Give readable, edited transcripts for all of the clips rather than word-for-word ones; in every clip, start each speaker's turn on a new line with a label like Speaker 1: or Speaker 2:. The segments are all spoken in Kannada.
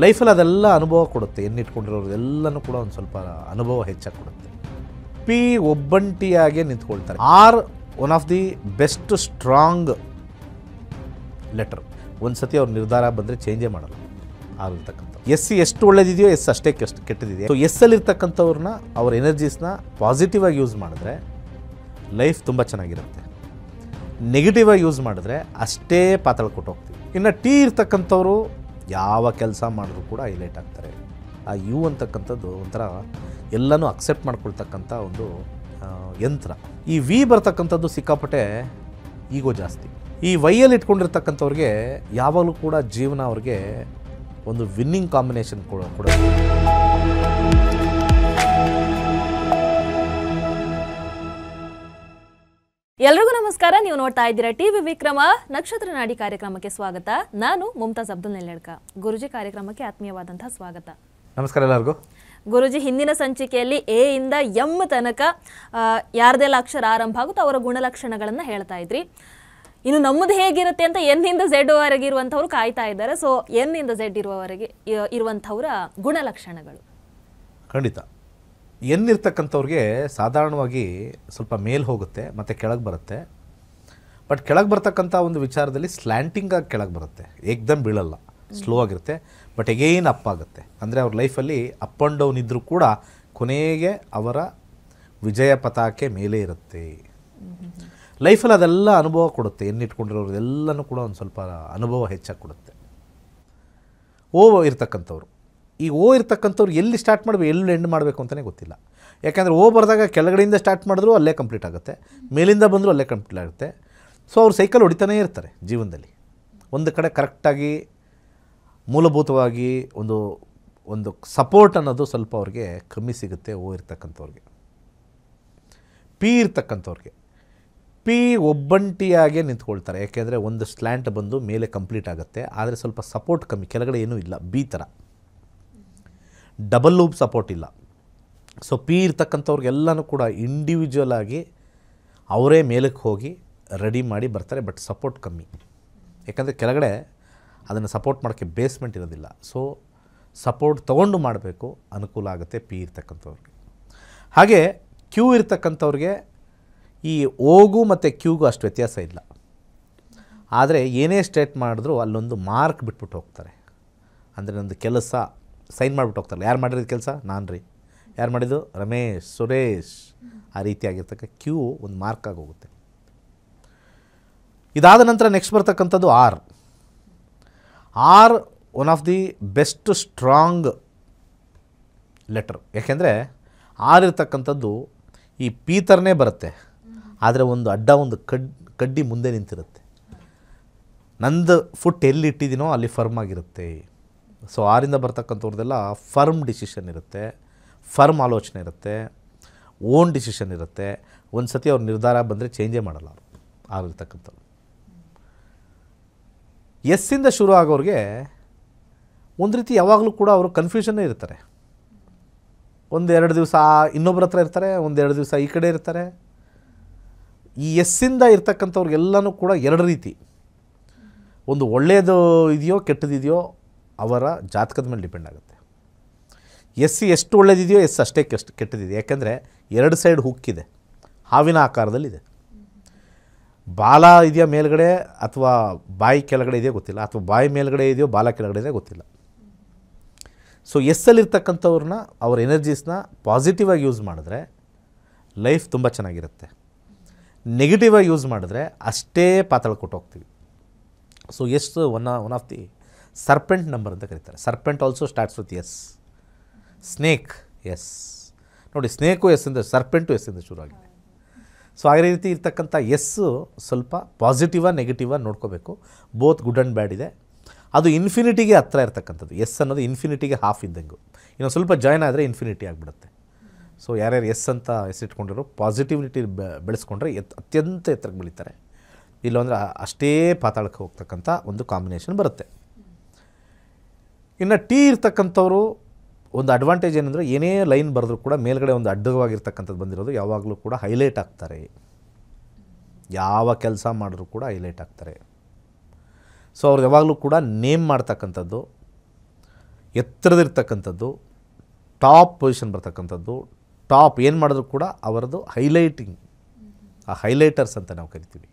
Speaker 1: ಲೈಫಲ್ಲಿ ಅದೆಲ್ಲ ಅನುಭವ ಕೊಡುತ್ತೆ. ಎನ್ನಿಟ್ಕೊಂಡಿರೋರು ಎಲ್ಲನೂ ಕೂಡ ಒಂದು ಸ್ವಲ್ಪ ಅನುಭವ ಹೆಚ್ಚಾಗಿ ಕೊಡುತ್ತೆ. ಪಿ ಒಬ್ಬಂಟಿಯಾಗೆ ನಿಂತ್ಕೊಳ್ತಾರೆ. R one of the best strong letter. ಒಂದು ಸತಿ ಅವ್ರ ನಿರ್ಧಾರ ಬಂದರೆ ಚೇಂಜೇ ಮಾಡಲ್ಲ ಆಗಿರ್ತಕ್ಕಂಥ. ಎಸ್ ಎಷ್ಟು ಒಳ್ಳೇದಿದೆಯೋ ಎಸ್ ಅಷ್ಟೇ ಕೆಟ್ಟದಿದೆಯೋ. ಸೊ ಎಸ್ಸಲ್ಲಿರ್ತಕ್ಕಂಥವ್ರನ್ನ ಅವ್ರ ಎನರ್ಜೀಸ್ನ ಪಾಸಿಟಿವ್ ಆಗಿ ಯೂಸ್ ಮಾಡಿದ್ರೆ ಲೈಫ್ ತುಂಬ ಚೆನ್ನಾಗಿರುತ್ತೆ. ನೆಗೆಟಿವ್ ಆಗಿ ಯೂಸ್ ಮಾಡಿದ್ರೆ ಅಷ್ಟೇ ಪಾತಾಳ ಕೊಟ್ಟು ಹೋಗ್ತೀವಿ. ಇನ್ನು ಟಿ ಇರ್ತಕ್ಕಂಥವ್ರು ಯಾವ ಕೆಲಸ ಮಾಡಿದ್ರು ಕೂಡ ಹೈಲೈಟ್ ಆಗ್ತಾರೆ. ಆ ಯು ಅಂತಕ್ಕಂಥದ್ದು ಒಂಥರ ಎಲ್ಲನೂ ಅಕ್ಸೆಪ್ಟ್ ಮಾಡ್ಕೊಳ್ತಕ್ಕಂಥ ಒಂದು ಯಂತ್ರ. ಈ ವಿ ಬರ್ತಕ್ಕಂಥದ್ದು ಸಿಕ್ಕಾಪಟ್ಟೆ ಈಗೋ ಜಾಸ್ತಿ. ಈ ವೈಯಲ್ಲಿ ಇಟ್ಕೊಂಡಿರ್ತಕ್ಕಂಥವ್ರಿಗೆ ಯಾವಾಗಲೂ ಕೂಡ ಜೀವನ ಅವ್ರಿಗೆ ಒಂದು ವಿನ್ನಿಂಗ್ ಕಾಂಬಿನೇಷನ್ ಕೊಡೋದು.
Speaker 2: ಎಲ್ರಿಗೂ ನಮಸ್ಕಾರ. ನೀವು ನೋಡ್ತಾ ಇದ್ದೀರಾ ಟಿವಿ ವಿಕ್ರಮ. ನಕ್ಷತ್ರ ನಾಡಿ ಕಾರ್ಯಕ್ರಮಕ್ಕೆ ಸ್ವಾಗತ. ನಾನು ಮುಮ್ತಾಜ್ ಅಬ್ದುಲ್ ನೆಲ್ಲಡ್ಕ. ಗುರುಜಿ ಕಾರ್ಯಕ್ರಮಕ್ಕೆ ಆತ್ಮೀಯವಾದಂತಹ ಸ್ವಾಗತ.
Speaker 1: ನಮಸ್ಕಾರ ಎಲ್ಲರಿಗೂ.
Speaker 2: ಗುರುಜಿ, ಹಿಂದಿನ ಸಂಚಿಕೆಯಲ್ಲಿ ಎ ಇಂದ ಎಂ ತನಕ ಯಾರ್ದೆಲ್ಲ ಅಕ್ಷರ ಆರಂಭ ಆಗುತ್ತೋ ಅವರ ಗುಣಲಕ್ಷಣಗಳನ್ನು ಹೇಳ್ತಾ ಇದ್ರಿ. ಇನ್ನು ನಮ್ಮದು ಹೇಗಿರುತ್ತೆ ಅಂತ ಎನ್ನಿಂದ ಝೆಡ್ ವರೆಗೆ ಇರುವಂಥವ್ರು ಕಾಯ್ತಾ ಇದ್ದಾರೆ. ಸೊ ಎನ್ನಿಂದ ಝೆಡ್ ಇರುವವರೆಗೆ ಇರುವಂಥವರ ಗುಣಲಕ್ಷಣಗಳು.
Speaker 1: ಖಂಡಿತ. ಎನ್ನಿರ್ತಕ್ಕಂಥವ್ರಿಗೆ ಸಾಧಾರಣವಾಗಿ ಸ್ವಲ್ಪ ಮೇಲ್ ಹೋಗುತ್ತೆ ಮತ್ತು ಕೆಳಗೆ ಬರುತ್ತೆ. ಬಟ್ ಕೆಳಗೆ ಬರ್ತಕ್ಕಂಥ ಒಂದು ವಿಚಾರದಲ್ಲಿ ಸ್ಲ್ಯಾಂಟಿಂಗಾಗಿ ಕೆಳಗೆ ಬರುತ್ತೆ, ಏಕ್ದಮ್ ಬೀಳಲ್ಲ, ಸ್ಲೋ ಆಗಿರುತ್ತೆ. ಬಟ್ ಎಗೈನ್ ಅಪ್ ಆಗುತ್ತೆ. ಅಂದರೆ ಅವ್ರ ಲೈಫಲ್ಲಿ ಅಪ್ ಆ್ಯಂಡ್ ಡೌನ್ ಇದ್ದರೂ ಕೂಡ ಕೊನೆಗೆ ಅವರ ವಿಜಯ ಪತಾಕೆ ಮೇಲೆ ಇರುತ್ತೆ. ಲೈಫಲ್ಲಿ ಅದೆಲ್ಲ ಅನುಭವ ಕೊಡುತ್ತೆ. ಎನ್ನಿಟ್ಕೊಂಡಿರೋರು ಎಲ್ಲನೂ ಕೂಡ ಒಂದು ಸ್ವಲ್ಪ ಅನುಭವ ಹೆಚ್ಚಾಗಿ ಕೊಡುತ್ತೆ. ಓ ಇರ್ತಕ್ಕಂಥವ್ರು, ಈ ಓ ಇರ್ತಕ್ಕಂಥವ್ರು ಎಲ್ಲಿ ಸ್ಟಾರ್ಟ್ ಮಾಡಬೇಕು ಎಲ್ಲಿ ಎಂಡ್ ಮಾಡಬೇಕು ಅಂತಲೇ ಗೊತ್ತಿಲ್ಲ. ಯಾಕೆಂದರೆ ಓ ಬರೆದಾಗ ಕೆಳಗಡೆಯಿಂದ ಸ್ಟಾರ್ಟ್ ಮಾಡಿದ್ರು ಅಲ್ಲೇ ಕಂಪ್ಲೀಟ್ ಆಗುತ್ತೆ, ಮೇಲಿಂದ ಬಂದರೂ ಅಲ್ಲೇ ಕಂಪ್ಲೀಟ್ ಆಗುತ್ತೆ. ಸೊ ಅವ್ರು ಸೈಕಲ್ ಹೊಡಿತಾನೇ ಇರ್ತಾರೆ ಜೀವನದಲ್ಲಿ. ಒಂದು ಕಡೆ ಕರೆಕ್ಟಾಗಿ ಮೂಲಭೂತವಾಗಿ ಒಂದು ಸಪೋರ್ಟ್ ಅನ್ನೋದು ಸ್ವಲ್ಪ ಅವ್ರಿಗೆ ಕಮ್ಮಿ ಸಿಗುತ್ತೆ ಓ ಇರ್ತಕ್ಕಂಥವ್ರಿಗೆ. ಪಿ ಇರ್ತಕ್ಕಂಥವ್ರಿಗೆ ಪಿ ಒಬ್ಬಂಟಿಯಾಗೆ ನಿಂತ್ಕೊಳ್ತಾರೆ. ಯಾಕೆಂದರೆ ಒಂದು ಸ್ಲ್ಯಾಂಟ್ ಬಂದು ಮೇಲೆ ಕಂಪ್ಲೀಟ್ ಆಗುತ್ತೆ, ಆದರೆ ಸ್ವಲ್ಪ ಸಪೋರ್ಟ್ ಕಮ್ಮಿ, ಕೆಳಗಡೆ ಏನೂ ಇಲ್ಲ. ಬಿ ಥರ ಡಬಲ್ ಲೂಪ್ ಸಪೋರ್ಟ್ ಇಲ್ಲ. ಸೊ ಪಿ ಇರ್ತಕ್ಕಂಥವ್ರಿಗೆಲ್ಲನೂ ಕೂಡ ಇಂಡಿವಿಜುವಲ್ ಆಗಿ ಅವರೇ ಮೇಲಕ್ಕೆ ಹೋಗಿ ರೆಡಿ ಮಾಡಿ ಬರ್ತಾರೆ. ಬಟ್ ಸಪೋರ್ಟ್ ಕಮ್ಮಿ, ಯಾಕಂದರೆ ಕೆಳಗಡೆ ಅದನ್ನು ಸಪೋರ್ಟ್ ಮಾಡೋಕ್ಕೆ ಬೇಸ್ಮೆಂಟ್ ಇರೋದಿಲ್ಲ. ಸೊ ಸಪೋರ್ಟ್ ತೊಗೊಂಡು ಮಾಡಬೇಕು, ಅನುಕೂಲ ಆಗುತ್ತೆ ಪಿ ಇರ್ತಕ್ಕಂಥವ್ರಿಗೆ. ಹಾಗೆ ಕ್ಯೂ ಇರ್ತಕ್ಕಂಥವ್ರಿಗೆ ಈ ಓಗೂ ಮತ್ತು ಕ್ಯೂಗೂ ಅಷ್ಟು ವ್ಯತ್ಯಾಸ ಇಲ್ಲ. ಆದರೆ ಏನೇ ಸ್ಟೇಟ್ ಮಾಡಿದ್ರೂ ಅಲ್ಲೊಂದು ಮಾರ್ಕ್ ಬಿಟ್ಬಿಟ್ಟು ಹೋಗ್ತಾರೆ. ಅಂದರೆ ನಂದು ಕೆಲಸ ಸೈನ್ ಮಾಡಿಬಿಟ್ಟು ಹೋಗ್ತಾರಲ್ಲ, ಯಾರು ಮಾಡಿರೋದು ಕೆಲಸ ನಾನು ರೀ, ಯಾರು ಮಾಡಿದ್ದು ರಮೇಶ್, ಸುರೇಶ್, ಆ ರೀತಿಯಾಗಿರ್ತಕ್ಕ ಕ್ಯೂ ಒಂದು ಮಾರ್ಕ್ ಆಗಿ ಹೋಗುತ್ತೆ. ಇದಾದ ನಂತರ ನೆಕ್ಸ್ಟ್ ಬರ್ತಕ್ಕಂಥದ್ದು R. R one of the best strong letter. ಯಾಕೆಂದರೆ ಆರ್ ಇರ್ತಕ್ಕಂಥದ್ದು ಈ ಪಿ ಥರನೇ ಬರುತ್ತೆ, ಆದರೆ ಒಂದು ಅಡ್ಡ ಒಂದು ಕಡ್ಡಿ ಮುಂದೆ ನಿಂತಿರುತ್ತೆ. ನಂದು ಫುಟ್ ಎಲ್ಲಿ ಇಟ್ಟಿದ್ದೀನೋ ಅಲ್ಲಿ ಫರ್ಮ್ ಆಗಿರುತ್ತೆ. ಸೊ ಆರಿಂದ ಬರ್ತಕ್ಕಂಥವ್ರದ್ದೆಲ್ಲ ಫರ್ಮ್ ಡಿಸಿಷನ್ ಇರುತ್ತೆ, ಫರ್ಮ್ ಆಲೋಚನೆ ಇರುತ್ತೆ, ಓನ್ ಡಿಸಿಷನ್ ಇರುತ್ತೆ. ಒಂದು ಸತಿ ಅವ್ರ ನಿರ್ಧಾರ ಬಂದರೆ ಚೇಂಜೇ ಮಾಡಲ್ಲ ಅವರು ಆಗಿರ್ತಕ್ಕಂಥವ್ರು. ಎಸ್ಸಿಂದ ಶುರು ಆಗೋರಿಗೆ ಒಂದು ರೀತಿ ಯಾವಾಗಲೂ ಕೂಡ ಅವರು ಕನ್ಫ್ಯೂಷನ್ನೇ ಇರ್ತಾರೆ. ಒಂದೆರಡು ದಿವಸ ಇನ್ನೊಬ್ಬರ ಹತ್ರ ಇರ್ತಾರೆ, ಒಂದೆರಡು ದಿವಸ ಈ ಕಡೆ ಇರ್ತಾರೆ. ಈ ಎಸ್ಸಿಂದ ಇರ್ತಕ್ಕಂಥವ್ರಿಗೆಲ್ಲನೂ ಕೂಡ ಎರಡು ರೀತಿ, ಒಂದು ಒಳ್ಳೆಯದು ಇದೆಯೋ ಕೆಟ್ಟದಿದೆಯೋ ಅವರ ಜಾತಕದ ಮೇಲೆ ಡಿಪೆಂಡ್ ಆಗುತ್ತೆ. ಎಸ್ಸಿ ಎಷ್ಟು ಒಳ್ಳೇದಿದೆಯೋ ಎಸ್ ಅಷ್ಟೇ ಕೆಟ್ಟದಿದೆ. ಯಾಕೆಂದರೆ ಎರಡು ಸೈಡ್ ಹುಕ್ಕಿದೆ, ಹಾವಿನ ಆಕಾರದಲ್ಲಿದೆ. ಬಾಲ ಇದೆಯಾ ಮೇಲ್ಗಡೆ ಅಥವಾ ಬಾಯಿ ಕೆಳಗಡೆ ಇದೆಯೋ ಗೊತ್ತಿಲ್ಲ, ಅಥವಾ ಬಾಯಿ ಮೇಲ್ಗಡೆ ಇದೆಯೋ ಬಾಲ ಕೆಳಗಡೆ ಇದೆಯೋ ಗೊತ್ತಿಲ್ಲ. ಸೊ ಎಸ್ಸಲ್ಲಿರ್ತಕ್ಕಂಥವ್ರನ್ನ ಅವ್ರ ಎನರ್ಜೀಸ್ನ ಪಾಸಿಟಿವ್ ಆಗಿ ಯೂಸ್ ಮಾಡಿದ್ರೆ ಲೈಫ್ ತುಂಬ ಚೆನ್ನಾಗಿರುತ್ತೆ. ನೆಗೆಟಿವ್ ಆಗಿ ಯೂಸ್ ಮಾಡಿದ್ರೆ ಅಷ್ಟೇ ಪಾತಾಳ ಕೊಟ್ಟು ಹೋಗ್ತೀವಿ. ಸೊ ಎಷ್ಟು one of the serpent number ಅಂತ ಕರೀತಾರೆ. Serpent also starts with S. Snake S ನೋಡಿ, ಸ್ನೇಕು ಎಸ್ ಇಂದ, ಸರ್ಪೆಂಟು ಎಸ್ ಇಂದ ಶುರು ಆಗಿದೆ. ಸೊ ಆ ರೀತಿ ಇರ್ತಕ್ಕಂಥ ಎಸ್ಸು ಸ್ವಲ್ಪ ಪಾಸಿಟಿವ ನೆಗೆಟಿವ ನೋಡ್ಕೋಬೇಕು. ಬೋತ್ ಗುಡ್ ಆ್ಯಂಡ್ ಬ್ಯಾಡ್ ಇದೆ. ಅದು ಇನ್ಫಿನಿಟಿಗೆ ಹತ್ರ ಇರ್ತಕ್ಕಂಥದ್ದು. ಎಸ್ ಅನ್ನೋದು ಇನ್ಫಿನಿಟಿಗೆ ಹಾಫ್ ಇದ್ದಂಗೆ, ಇನ್ನೊಂದು ಸ್ವಲ್ಪ ಜಾಯ್ನ್ ಆದರೆ ಇನ್ಫಿನಿಟಿ ಆಗಿಬಿಡುತ್ತೆ. ಸೊ ಯಾರ್ಯಾರು ಎಸ್ ಅಂತ ಹೆಸರಿಟ್ಕೊಂಡಿರೋ ಪಾಸಿಟಿವಿಟಿ ಬೆಳೆಸ್ಕೊಂಡ್ರೆ ಅತ್ಯಂತ ಎತ್ತರಕ್ಕೆ ಬೆಳೀತಾರೆ. ಇಲ್ಲಾಂದರೆ ಅಷ್ಟೇ ಪಾತಾಳಕ್ಕೆ ಹೋಗ್ತಕ್ಕಂಥ ಒಂದು ಕಾಂಬಿನೇಷನ್ ಬರುತ್ತೆ. ಇನ್ನು ಟಿ ಇರ್ತಕ್ಕಂಥವ್ರು ಒಂದು ಅಡ್ವಾಂಟೇಜ್ ಏನಂದರೆ ಏನೇ ಲೈನ್ ಬರೆದ್ರೂ ಕೂಡ ಮೇಲ್ಗಡೆ ಒಂದು ಅಡ್ಡವಾಗಿರ್ತಕ್ಕಂಥದ್ದು ಬಂದಿರೋದು ಯಾವಾಗಲೂ ಕೂಡ ಹೈಲೈಟ್ ಆಗ್ತಾರೆ. ಯಾವ ಕೆಲಸ ಮಾಡಿದ್ರೂ ಕೂಡ ಹೈಲೈಟ್ ಆಗ್ತಾರೆ. ಸೊ ಅವ್ರು ಯಾವಾಗಲೂ ಕೂಡ ನೇಮ್ ಮಾಡ್ತಕ್ಕಂಥದ್ದು, ಎತ್ತರದಿರ್ತಕ್ಕಂಥದ್ದು, ಟಾಪ್ ಪೊಸಿಷನ್ ಬರ್ತಕ್ಕಂಥದ್ದು, ಟಾಪ್ ಏನು ಮಾಡಿದ್ರು ಕೂಡ ಅವರದ್ದು ಹೈಲೈಟಿಂಗ್, ಆ ಹೈಲೈಟರ್ಸ್ ಅಂತ ನಾವು ಕರಿತೀವಿ,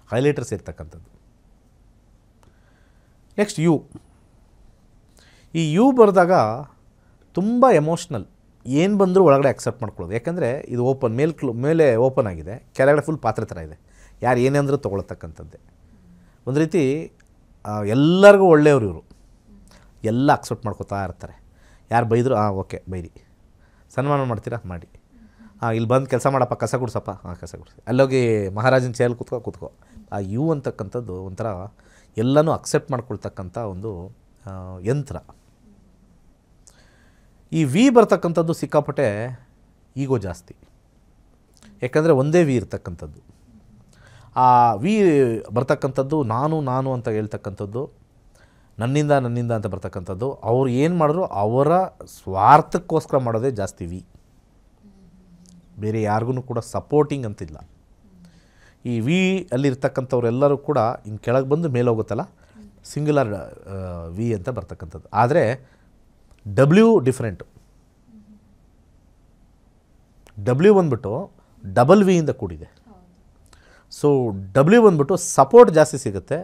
Speaker 1: ಹೈಲೈಟರ್ಸ್ ಇರ್ತಕ್ಕಂಥದ್ದು. Next you. ಈ ಯು ಬರೆದಾಗ ತುಂಬ ಎಮೋಷ್ನಲ್, ಏನು ಬಂದರೂ ಒಳಗಡೆ ಅಕ್ಸೆಪ್ಟ್ ಮಾಡ್ಕೊಳ್ಳೋದು. ಯಾಕಂದರೆ ಇದು ಓಪನ್, ಮೇಲೆ ಓಪನ್ ಆಗಿದೆ, ಕೆಳಗಡೆ ಫುಲ್ ಪಾತ್ರೆ ಥರ ಇದೆ, ಯಾರು ಏನೇ ಅಂದರೂ ತೊಗೊಳತಕ್ಕಂಥದ್ದೇ. ಒಂದು ರೀತಿ ಎಲ್ಲರಿಗೂ ಒಳ್ಳೆಯವರು ಇವರು, ಎಲ್ಲ ಅಕ್ಸೆಪ್ಟ್ ಮಾಡ್ಕೋತಾ ಇರ್ತಾರೆ. ಯಾರು ಬೈದರು ಓಕೆ ಬೈರಿ, ಸನ್ಮಾನ ಮಾಡ್ತೀರಾ ಮಾಡಿ, ಇಲ್ಲಿ ಬಂದು ಕೆಲಸ ಮಾಡಪ್ಪ, ಕಸ ಗುಡ್ಸಪ್ಪ, ಕಸ ಗುಡಿಸಿ, ಅಲ್ಲೋಗಿ ಮಹಾರಾಜನ ಚೇರಲ್ಲಿ ಕೂತ್ಕೋ. ಆ ಯು ಅಂತಕ್ಕಂಥದ್ದು ಒಂಥರ ಎಲ್ಲನೂ ಅಕ್ಸೆಪ್ಟ್ ಮಾಡ್ಕೊಳ್ತಕ್ಕಂಥ ಒಂದು ಯಂತ್ರ. ಈ ವಿ ಬರ್ತಕ್ಕಂಥದ್ದು ಸಿಕ್ಕಾಪಟ್ಟೆ ಈಗೋ ಜಾಸ್ತಿ, ಯಾಕಂದರೆ ಒಂದೇ ವಿ ಇರ್ತಕ್ಕಂಥದ್ದು. ಆ ವಿ ಬರ್ತಕ್ಕಂಥದ್ದು ನಾನು ಅಂತ ಹೇಳ್ತಕ್ಕಂಥದ್ದು, ನನ್ನಿಂದ ಅಂತ ಬರ್ತಕ್ಕಂಥದ್ದು. ಅವ್ರು ಏನು ಮಾಡಿದ್ರು ಅವರ ಸ್ವಾರ್ಥಕ್ಕೋಸ್ಕರ ಮಾಡೋದೇ ಜಾಸ್ತಿ ವಿ, ಬೇರೆ ಯಾರಿಗೂ ಕೂಡ ಸಪೋರ್ಟಿಂಗ್ ಅಂತಿಲ್ಲ. ಈ ವಿ ಅಲ್ಲಿರ್ತಕ್ಕಂಥವ್ರೆಲ್ಲರೂ ಕೂಡ ಹಿಂಗೆ ಕೆಳಗೆ ಬಂದು ಮೇಲೆ ಹೋಗುತ್ತಲ್ಲ, ಸಿಂಗ್ಯುಲರ್ ವಿ ಅಂತ ಬರ್ತಕ್ಕಂಥದ್ದು. ಆದರೆ ಡಬ್ಲ್ಯೂ ಡಿಫ್ರೆಂಟು. ಡಬ್ಲ್ಯೂ ಬಂದ್ಬಿಟ್ಟು ಡಬಲ್ ವಿ ಇಂದ ಕೂಡಿದೆ. ಸೊ ಡಬ್ಲ್ಯೂ ಬಂದ್ಬಿಟ್ಟು ಸಪೋರ್ಟ್ ಜಾಸ್ತಿ ಸಿಗುತ್ತೆ,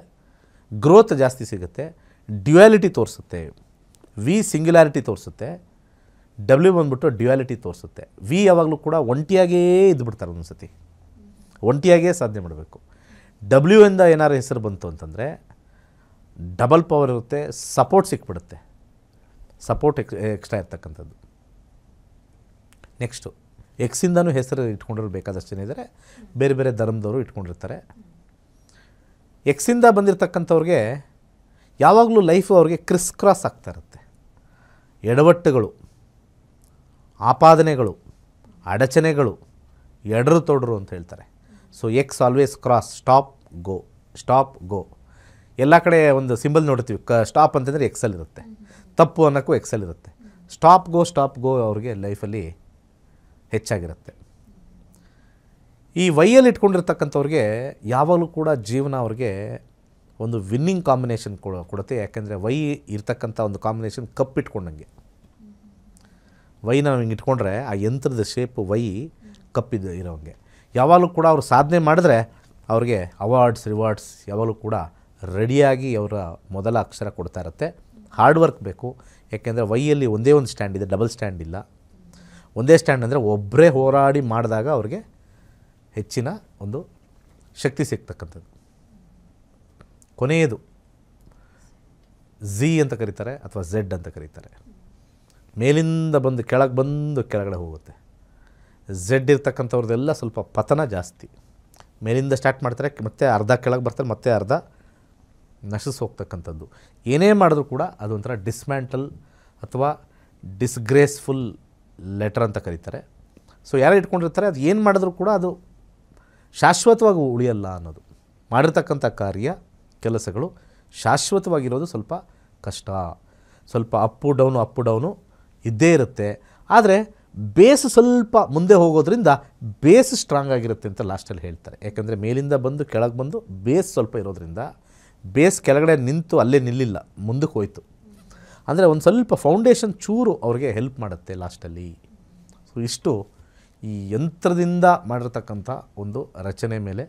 Speaker 1: ಗ್ರೋತ್ ಜಾಸ್ತಿ ಸಿಗುತ್ತೆ, ಡ್ಯುಯಾಲಿಟಿ ತೋರಿಸುತ್ತೆ. ವಿ ಸಿಂಗ್ಯುಲಾರಿಟಿ ತೋರಿಸುತ್ತೆ, ಡಬ್ಲ್ಯೂ ಬಂದ್ಬಿಟ್ಟು ಡ್ಯುಯಾಲಿಟಿ ತೋರಿಸುತ್ತೆ. ವಿ ಯಾವಾಗಲೂ ಕೂಡ ಒಂಟಿಯಾಗೇ ಇದ್ದುಬಿಡ್ತಾರೆ, ಒಂದು ಸತಿ ಒಂಟಿಯಾಗೇ ಸಾಧನೆ ಮಾಡಬೇಕು. ಡಬ್ಲ್ಯೂ ಇಂದ ಏನಾರು ಹೆಸರು ಬಂತು ಅಂತಂದರೆ ಡಬಲ್ ಪವರ್ ಇರುತ್ತೆ, ಸಪೋರ್ಟ್ ಸಿಕ್ಬಿಡುತ್ತೆ, ಸಪೋರ್ಟ್ ಎಕ್ಸ್ಟ್ರಾ ಇರ್ತಕ್ಕಂಥದ್ದು. ನೆಕ್ಸ್ಟು ಎಕ್ಸಿಂದನೂ ಹೆಸರು ಇಟ್ಕೊಂಡಿರೋ ಬೇಕಾದಷ್ಟು ಜನ ಇದ್ದಾರೆ, ಬೇರೆ ಬೇರೆ ಧರ್ಮದವರು ಇಟ್ಕೊಂಡಿರ್ತಾರೆ. ಎಕ್ಸಿಂದ ಬಂದಿರತಕ್ಕಂಥವ್ರಿಗೆ ಯಾವಾಗಲೂ ಲೈಫು ಅವ್ರಿಗೆ ಕ್ರಾಸ್ ಆಗ್ತಾ ಇರುತ್ತೆ. ಎಡವಟ್ಟುಗಳು, ಆಪಾದನೆಗಳು, ಅಡಚಣೆಗಳು, ಎಡರು ತೊಡರು ಅಂತ ಹೇಳ್ತಾರೆ. So X always cross, stop go. ಎಲ್ಲ ಕಡೆ ಒಂದು ಸಿಂಬಲ್ ನೋಡ್ತೀವಿ, ಸ್ಟಾಪ್ ಅಂತಂದರೆ ಎಕ್ಸಲ್ ಇರುತ್ತೆ, ತಪ್ಪು ಅನ್ನೋಕ್ಕೂ ಎಕ್ಸಲ್ ಇರುತ್ತೆ. ಸ್ಟಾಪ್ ಗೋ ಅವ್ರಿಗೆ ಲೈಫಲ್ಲಿ ಹೆಚ್ಚಾಗಿರುತ್ತೆ. ಈ ವೈಯಲ್ಲಿ ಇಟ್ಕೊಂಡಿರ್ತಕ್ಕಂಥವ್ರಿಗೆ ಯಾವಾಗಲೂ ಕೂಡ ಜೀವನ ಅವ್ರಿಗೆ ಒಂದು ವಿನ್ನಿಂಗ್ ಕಾಂಬಿನೇಷನ್ ಕೊಡುತ್ತೆ. ಯಾಕೆಂದರೆ ವೈ ಇರ್ತಕ್ಕಂಥ ಒಂದು ಕಾಂಬಿನೇಷನ್ ಕಪ್ ಇಟ್ಕೊಂಡಂಗೆ. ವೈನ ನಾವು ಹಿಂಗೆ ಇಟ್ಕೊಂಡ್ರೆ ಆ ಯಂತ್ರದ ಶೇಪು ವೈ ಕಪ್ಪಿದ್ದು ಇರೋಂಗೆ. ಯಾವಾಗಲೂ ಕೂಡ ಅವರು ಸಾಧನೆ ಮಾಡಿದ್ರೆ ಅವ್ರಿಗೆ ರಿವಾರ್ಡ್ಸ್ ಯಾವಾಗಲೂ ಕೂಡ ರೆಡಿಯಾಗಿ ಅವರ ಮೊದಲ ಅಕ್ಷರ ಕೊಡ್ತಾ ಇರುತ್ತೆ. ಹಾರ್ಡ್ ವರ್ಕ್ ಬೇಕು. ಯಾಕೆಂದರೆ ವೈಯಲ್ಲಿ ಒಂದೇ ಒಂದು ಸ್ಟ್ಯಾಂಡ್ ಇದೆ, ಡಬಲ್ ಸ್ಟ್ಯಾಂಡ್ ಇಲ್ಲ. ಒಂದೇ ಸ್ಟ್ಯಾಂಡ್ ಅಂದರೆ ಒಬ್ಬರೇ ಹೋರಾಡಿ ಮಾಡಿದಾಗ ಅವ್ರಿಗೆ ಹೆಚ್ಚಿನ ಒಂದು ಶಕ್ತಿ ಸಿಗ್ತಕ್ಕಂಥದ್ದು. ಕೊನೆಯದು ಝಿ ಅಂತ ಕರೀತಾರೆ ಅಥವಾ ಝೆಡ್ ಅಂತ ಕರೀತಾರೆ. ಮೇಲಿಂದ ಬಂದು ಕೆಳಗಡೆ ಹೋಗುತ್ತೆ. ಝೆಡ್ ಇರ್ತಕ್ಕಂಥವ್ರದ್ದೆಲ್ಲ ಸ್ವಲ್ಪ ಪತನ ಜಾಸ್ತಿ. ಮೇಲಿಂದ ಸ್ಟಾರ್ಟ್ ಮಾಡ್ತಾರೆ, ಮತ್ತೆ ಅರ್ಧ ಕೆಳಗೆ ಬರ್ತಾರೆ, ಮತ್ತೆ ಅರ್ಧ ನಶಿಸಿ ಹೋಗ್ತಕ್ಕಂಥದ್ದು. ಏನೇ ಮಾಡಿದ್ರು ಕೂಡ ಅದೊಂಥರ ಡಿಸ್ಮ್ಯಾಂಟಲ್ ಅಥವಾ ಡಿಸ್ಗ್ರೇಸ್ಫುಲ್ ಲೆಟರ್ ಅಂತ ಕರೀತಾರೆ. ಸೊ ಯಾರು ಇಟ್ಕೊಂಡಿರ್ತಾರೆ ಅದು ಏನು ಮಾಡಿದ್ರು ಕೂಡ ಅದು ಶಾಶ್ವತವಾಗಿ ಉಳಿಯಲ್ಲ ಅನ್ನೋದು. ಮಾಡಿರ್ತಕ್ಕಂಥ ಕಾರ್ಯ ಕೆಲಸಗಳು ಶಾಶ್ವತವಾಗಿರೋದು ಸ್ವಲ್ಪ ಕಷ್ಟ. ಸ್ವಲ್ಪ ಅಪ್ಪು ಡೌನು ಇದ್ದೇ ಇರುತ್ತೆ. ಆದರೆ ಬೇಸ್ ಸ್ವಲ್ಪ ಮುಂದೆ ಹೋಗೋದ್ರಿಂದ ಬೇಸ್ ಸ್ಟ್ರಾಂಗ್ ಆಗಿರುತ್ತೆ ಅಂತ ಲಾಸ್ಟಲ್ಲಿ ಹೇಳ್ತಾರೆ. ಯಾಕಂದರೆ ಮೇಲಿಂದ ಬಂದು ಕೆಳಗೆ ಬಂದು ಬೇಸ್ ಸ್ವಲ್ಪ ಇರೋದ್ರಿಂದ ಬೇಸ್ ಕೆಳಗಡೆ ನಿಂತು ಅಲ್ಲೇ ನಿಲ್ಲಿಲ್ಲ, ಮುಂದಕ್ಕೆ ಹೋಯ್ತು. ಅಂದರೆ ಒಂದು ಸ್ವಲ್ಪ ಫೌಂಡೇಶನ್ ಚೂರು ಅವ್ರಿಗೆ ಹೆಲ್ಪ್ ಮಾಡುತ್ತೆ ಲಾಸ್ಟಲ್ಲಿ. ಸೊ ಇಷ್ಟು ಈ ಯಂತ್ರದಿಂದ ಮಾಡಿರ್ತಕ್ಕಂಥ ಒಂದು ರಚನೆ ಮೇಲೆ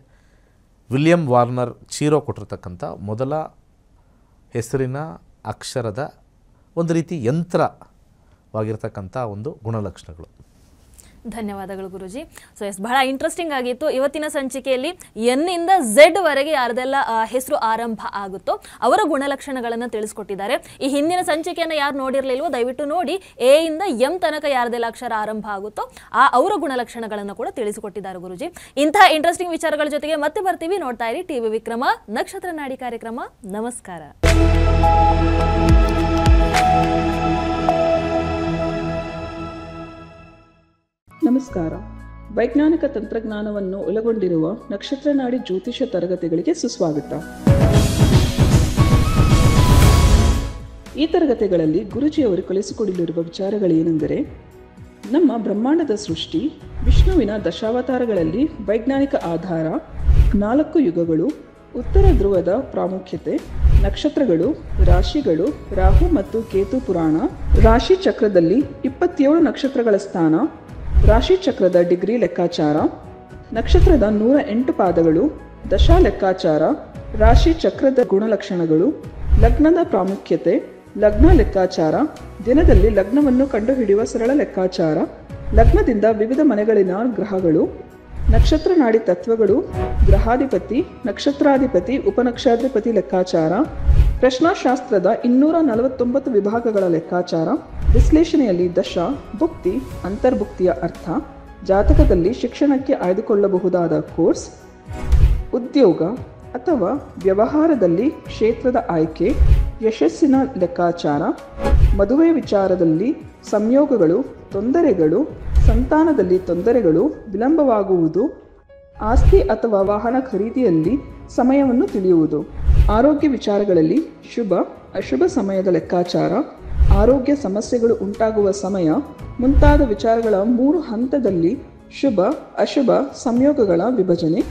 Speaker 1: ವಿಲಿಯಂ ವಾರ್ನರ್ ಚೀರೋ ಕೊಟ್ಟಿರ್ತಕ್ಕಂಥ ಮೊದಲ ಹೆಸರಿನ ಅಕ್ಷರದ ಒಂದು ರೀತಿ ಯಂತ್ರವಾಗಿರ್ತಕ್ಕಂಥ ಒಂದು ಗುಣಲಕ್ಷಣಗಳು.
Speaker 2: ಧನ್ಯವಾದಗಳು ಗುರುಜಿ. ಸೊ ಬಹಳ ಇಂಟ್ರೆಸ್ಟಿಂಗ್ ಆಗಿತ್ತು. ಇವತ್ತಿನ ಸಂಚಿಕೆಯಲ್ಲಿ ಎನ್ನಿಂದ ಝೆಡ್ ವರೆಗೆ ಯಾರದೆಲ್ಲ ಹೆಸರು ಆರಂಭ ಆಗುತ್ತೋ ಅವರ ಗುಣಲಕ್ಷಣಗಳನ್ನು ತಿಳಿಸ್ಕೊಟ್ಟಿದ್ದಾರೆ. ಈ ಹಿಂದಿನ ಸಂಚಿಕೆಯನ್ನು ಯಾರು ನೋಡಿರಲಿಲ್ವೋ ದಯವಿಟ್ಟು ನೋಡಿ. ಎ ಇಂದ ಎಂ ತನಕ ಯಾರದೆಲ್ಲ ಅಕ್ಷರ ಆರಂಭ ಆಗುತ್ತೋ ಅವರ ಗುಣಲಕ್ಷಣಗಳನ್ನು ಕೂಡ ತಿಳಿಸಿಕೊಟ್ಟಿದ್ದಾರೆ ಗುರುಜಿ. ಇಂತಹ ಇಂಟ್ರೆಸ್ಟಿಂಗ್ ವಿಚಾರಗಳ ಜೊತೆಗೆ ಮತ್ತೆ ಬರ್ತೀವಿ. ನೋಡ್ತಾ ಇರಿ ಟಿವಿ ವಿಕ್ರಮ ನಕ್ಷತ್ರ ನಾಡಿ ಕಾರ್ಯಕ್ರಮ. ನಮಸ್ಕಾರ.
Speaker 3: ನಮಸ್ಕಾರ. ವೈಜ್ಞಾನಿಕ ತಂತ್ರಜ್ಞಾನವನ್ನು ಒಳಗೊಂಡಿರುವ ನಕ್ಷತ್ರ ನಾಡಿ ಜ್ಯೋತಿಷ ತರಗತಿಗಳಿಗೆ ಸುಸ್ವಾಗತ. ಈ ತರಗತಿಗಳಲ್ಲಿ ಗುರುಜಿಯವರು ಕಲಿಸಿಕೊಡಲಿರುವ ವಿಚಾರಗಳೇನೆಂದರೆ, ನಮ್ಮ ಬ್ರಹ್ಮಾಂಡದ ಸೃಷ್ಟಿ, ವಿಷ್ಣುವಿನ ದಶಾವತಾರಗಳಲ್ಲಿ ವೈಜ್ಞಾನಿಕ ಆಧಾರ, 4 ಯುಗಗಳು, ಉತ್ತರ ಧ್ರುವದ ಪ್ರಾಮುಖ್ಯತೆ, ನಕ್ಷತ್ರಗಳು, ರಾಶಿಗಳು, ರಾಹು ಮತ್ತು ಕೇತು ಪುರಾಣ. ರಾಶಿ ಚಕ್ರದಲ್ಲಿ 27 ನಕ್ಷತ್ರಗಳ ಸ್ಥಾನ, ರಾಶಿ ಚಕ್ರದ ಡಿಗ್ರಿ ಲೆಕ್ಕಾಚಾರ, ನಕ್ಷತ್ರದ 108 ಪಾದಗಳು, ದಶಾ ಲೆಕ್ಕಾಚಾರ, ರಾಶಿ ಚಕ್ರದ ಗುಣಲಕ್ಷಣಗಳು, ಲಗ್ನದ ಪ್ರಾಮುಖ್ಯತೆ, ಲಗ್ನ ಲೆಕ್ಕಾಚಾರ, ದಿನದಲ್ಲಿ ಲಗ್ನವನ್ನು ಕಂಡುಹಿಡಿಯುವ ಸರಳ ಲೆಕ್ಕಾಚಾರ, ಲಗ್ನದಿಂದ ವಿವಿಧ ಮನೆಗಳಿನ ಗ್ರಹಗಳು, ನಕ್ಷತ್ರ ನಾಡಿ ತತ್ವಗಳು, ಗ್ರಹಾಧಿಪತಿ, ನಕ್ಷತ್ರಾಧಿಪತಿ, ಉಪನಕ್ಷತ್ರಾಧಿಪತಿ ಲೆಕ್ಕಾಚಾರ, ಪ್ರಶ್ನಾಶಾಸ್ತ್ರದ 249 ವಿಭಾಗಗಳ ಲೆಕ್ಕಾಚಾರ, ವಿಶ್ಲೇಷಣೆಯಲ್ಲಿ ದಶ, ಭುಕ್ತಿ, ಅಂತರ್ಭುಕ್ತಿಯ ಅರ್ಥ, ಜಾತಕದಲ್ಲಿ ಶಿಕ್ಷಣಕ್ಕೆ ಆಯ್ದುಕೊಳ್ಳಬಹುದಾದ ಕೋರ್ಸ್, ಉದ್ಯೋಗ ಅಥವಾ ವ್ಯವಹಾರದಲ್ಲಿ ಕ್ಷೇತ್ರದ ಆಯ್ಕೆ, ಯಶಸ್ಸಿನ ಲೆಕ್ಕಾಚಾರ, ಮದುವೆ ವಿಚಾರದಲ್ಲಿ ಸಂಯೋಗಗಳು, ತೊಂದರೆಗಳು, ಸಂತಾನದಲ್ಲಿ ತೊಂದರೆಗಳು, ವಿಳಂಬವಾಗುವುದು, ಆಸ್ತಿ ಅಥವಾ ವಾಹನ ಖರೀದಿಯಲ್ಲಿ ಸಮಯವನ್ನು ತಿಳಿಯುವುದು, ಆರೋಗ್ಯ ವಿಚಾರಗಳಲ್ಲಿ ಶುಭ ಅಶುಭ ಸಮಯದ ಲೆಕ್ಕಾಚಾರ, ಆರೋಗ್ಯ ಸಮಸ್ಯೆಗಳು ಉಂಟಾಗುವ ಸಮಯ ಮುಂತಾದ ವಿಚಾರಗಳ 3 ಹಂತದಲ್ಲಿ ಶುಭ ಅಶುಭ ಸಂಯೋಗಗಳ ವಿಭಜನೆ,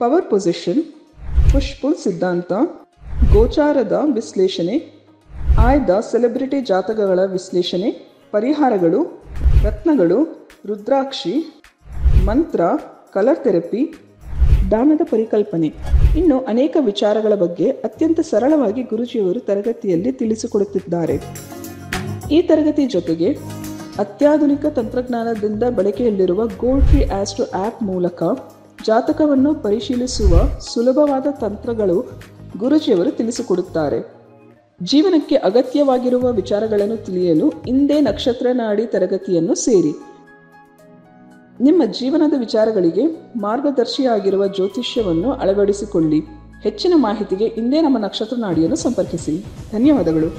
Speaker 3: ಪವರ್ ಪೊಸಿಷನ್, ಪುಷ್ ಪುಲ್ ಸಿದ್ಧಾಂತ, ಗೋಚಾರದ ವಿಶ್ಲೇಷಣೆ, ಆಯ್ದ ಸೆಲೆಬ್ರಿಟಿ ಜಾತಕಗಳ ವಿಶ್ಲೇಷಣೆ, ಪರಿಹಾರಗಳು, ರತ್ನಗಳು, ರುದ್ರಾಕ್ಷಿ, ಮಂತ್ರ, ಕಲರ್ ಥೆರಪಿ, ದಾನದ ಪರಿಕಲ್ಪನೆ, ಇನ್ನು ಅನೇಕ ವಿಚಾರಗಳ ಬಗ್ಗೆ ಅತ್ಯಂತ ಸರಳವಾಗಿ ಗುರೂಜಿಯವರು ತರಗತಿಯಲ್ಲಿ ತಿಳಿಸಿಕೊಡುತ್ತಿದ್ದಾರೆ. ಈ ತರಗತಿ ಜೊತೆಗೆ ಅತ್ಯಾಧುನಿಕ ತಂತ್ರಜ್ಞಾನದಿಂದ ಬಳಕೆಯಲ್ಲಿರುವ ಗೋಲ್ಡ್ ಟ್ರೀ ಆಸ್ಟ್ರೋ ಆ್ಯಪ್ ಮೂಲಕ ಜಾತಕವನ್ನು ಪರಿಶೀಲಿಸುವ ಸುಲಭವಾದ ತಂತ್ರಗಳು ಗುರೂಜಿಯವರು ತಿಳಿಸಿಕೊಡುತ್ತಾರೆ. ಜೀವನಕ್ಕೆ ಅಗತ್ಯವಾಗಿರುವ ವಿಚಾರಗಳನ್ನು ತಿಳಿಯಲು ಇಂದೇ ನಕ್ಷತ್ರ ನಾಡಿ ತರಗತಿಯನ್ನು ಸೇರಿ. ನಿಮ್ಮ ಜೀವನದ ವಿಚಾರಗಳಿಗೆ ಮಾರ್ಗದರ್ಶಿಯಾಗಿರುವ ಜ್ಯೋತಿಷ್ಯವನ್ನು ಅಳವಡಿಸಿಕೊಳ್ಳಿ. ಹೆಚ್ಚಿನ ಮಾಹಿತಿಗೆ ಇಂದೇ ನಮ್ಮ ನಕ್ಷತ್ರ ನಾಡಿಯನ್ನು ಸಂಪರ್ಕಿಸಿ. ಧನ್ಯವಾದಗಳು.